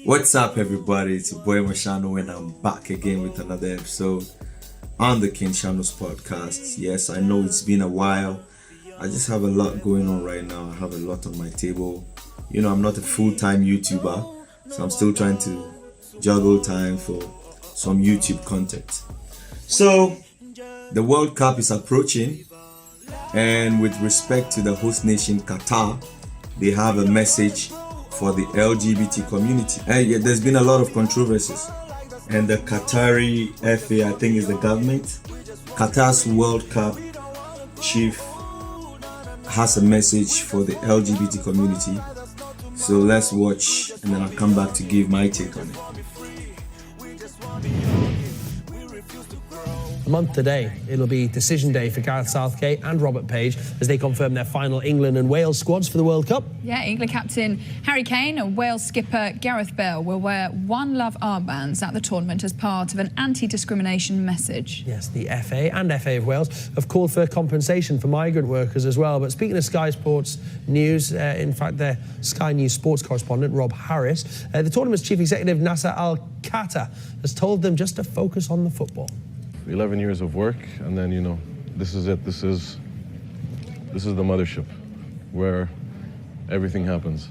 What's up, everybody? It's your boy Mashano, and I'm back again with another episode on the King Shanos podcast. Yes, I know it's been a while. I just have a lot going on right now. I have a lot on my table. You know, I'm not a full-time YouTuber, so I'm still trying to juggle time for some YouTube content. So, the World Cup is approaching, and with respect to the host nation Qatar, they have a message for the LGBT community. And yeah, there's been a lot of controversies, and the Qatari FA, I think is the government, Qatar's World Cup chief has a message for the LGBT community. So let's watch, and then I'll come back to give my take on it. A month today, it'll be decision day for Gareth Southgate and Robert Page as they confirm their final England and Wales squads for the World Cup. Yeah, England captain Harry Kane and Wales skipper Gareth Bale will wear One Love armbands at the tournament as part of an anti-discrimination message. Yes, the FA and FA of Wales have called for compensation for migrant workers as well. But speaking of Sky Sports News, in fact, their Sky News sports correspondent, Rob Harris, the tournament's chief executive, Nasser Al-Khater, has told them just to focus on the football. 11 years of work, and then, you know, this is it. This is the mothership where everything happens.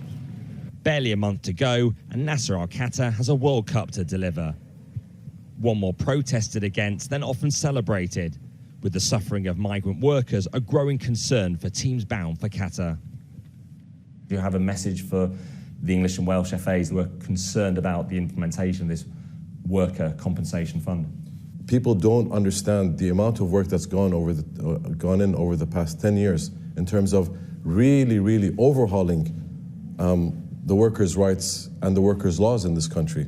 Barely a month to go, and Nasser Al-Khater has a World Cup to deliver. One more protested against, then often celebrated, with the suffering of migrant workers a growing concern for teams bound for Qatar. Do you have a message for the English and Welsh FAs who are concerned about the implementation of this worker compensation fund? People don't understand the amount of work that's gone in over the past 10 years in terms of really overhauling the workers' rights and the workers' laws in this country.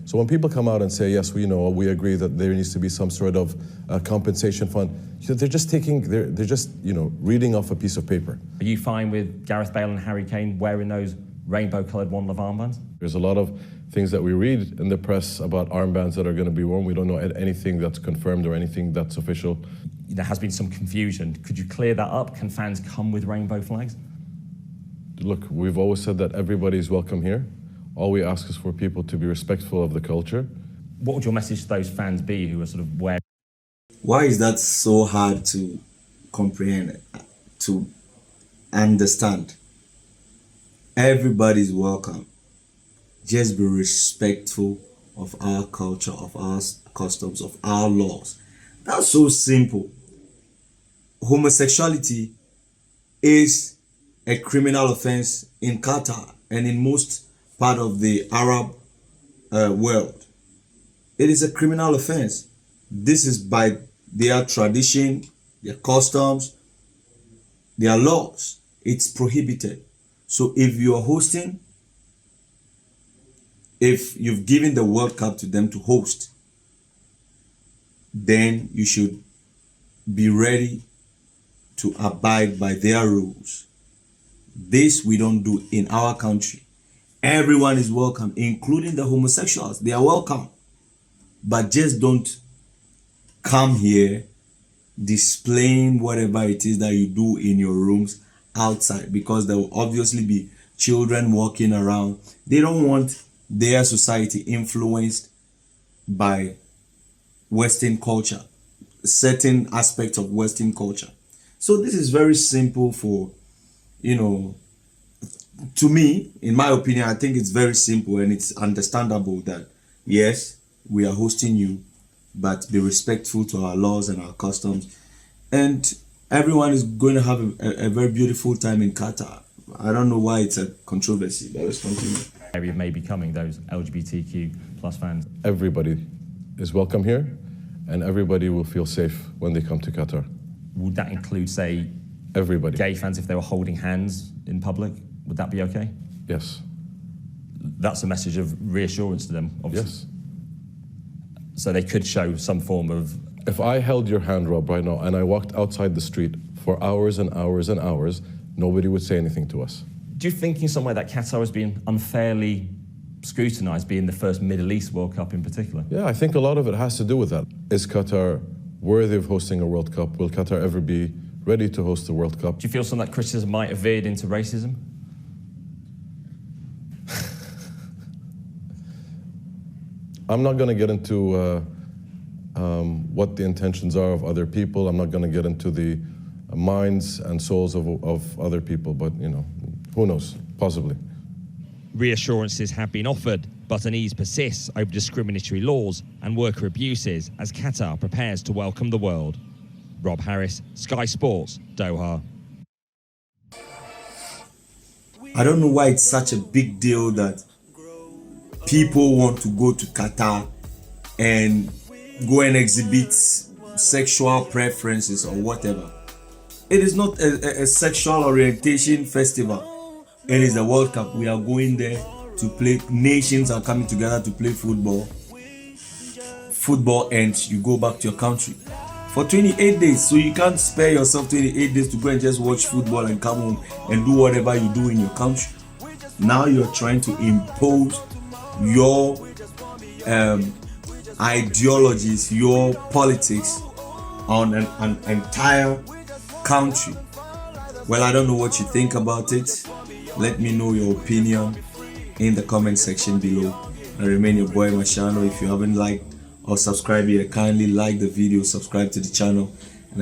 So when people come out and say, yes, we agree that there needs to be some sort of compensation fund, they're just reading off a piece of paper. Are you fine with Gareth Bale and Harry Kane wearing those rainbow-coloured One Love armbands? There's a lot of things that we read in the press about armbands that are going to be worn. We don't know anything that's confirmed or anything that's official. There has been some confusion. Could you clear that up? Can fans come with rainbow flags? Look, we've always said that everybody's welcome here. All we ask is for people to be respectful of the culture. What would your message to those fans be who are sort of wearing? Why is that so hard to comprehend, to understand? Everybody's welcome. Just be respectful of our culture, of our customs, of our laws. That's so simple. Homosexuality is a criminal offense in Qatar and in most part of the Arab world. It is a criminal offense. This is by their tradition, their customs, their laws. It's prohibited. So if you are hosting, if you've given the World Cup to them to host, then you should be ready to abide by their rules. This we don't do in our country. Everyone is welcome, including the homosexuals. They are welcome. But just don't come here displaying whatever it is that you do in your rooms outside, because there will obviously be children walking around. They don't want their society influenced by Western culture, certain aspects of Western culture. So this is very simple for, to me, in my opinion, I think it's very simple and it's understandable that, yes, we are hosting you, but be respectful to our laws and our customs. And everyone is going to have a very beautiful time in Qatar. I don't know why it's a controversy, but let's continue. Area may be coming, those LGBTQ plus fans. Everybody is welcome here, and everybody will feel safe when they come to Qatar. Would that include, say, everybody? Gay fans, if they were holding hands in public? Would that be okay? Yes. That's a message of reassurance to them, obviously. Yes. So they could show some form of... If I held your hand, Rob, right now, and I walked outside the street for hours and hours and hours, nobody would say anything to us. Do you think in some way that Qatar has been unfairly scrutinised, being the first Middle East World Cup in particular? Yeah, I think a lot of it has to do with that. Is Qatar worthy of hosting a World Cup? Will Qatar ever be ready to host the World Cup? Do you feel some of that criticism might have veered into racism? I'm not going to get into what the intentions are of other people. I'm not going to get into the minds and souls of other people, but, you know, who knows, possibly. Reassurances have been offered, but unease persists over discriminatory laws and worker abuses as Qatar prepares to welcome the world. Rob Harris, Sky Sports, Doha. I don't know why it's such a big deal that people want to go to Qatar and go and exhibit sexual preferences or whatever. It is not a sexual orientation festival. It is a World Cup. We are going there to play. Nations are coming together to play football. Football ends, you go back to your country for 28 days. So you can't spare yourself 28 days to go and just watch football and come home and do whatever you do in your country. Now you're trying to impose your ideologies, your politics on an entire country. Well, I don't know what you think about it. Let me know your opinion in the comment section below. I remain your boy Mashano. If you haven't liked or subscribed yet, kindly like the video, subscribe to the channel,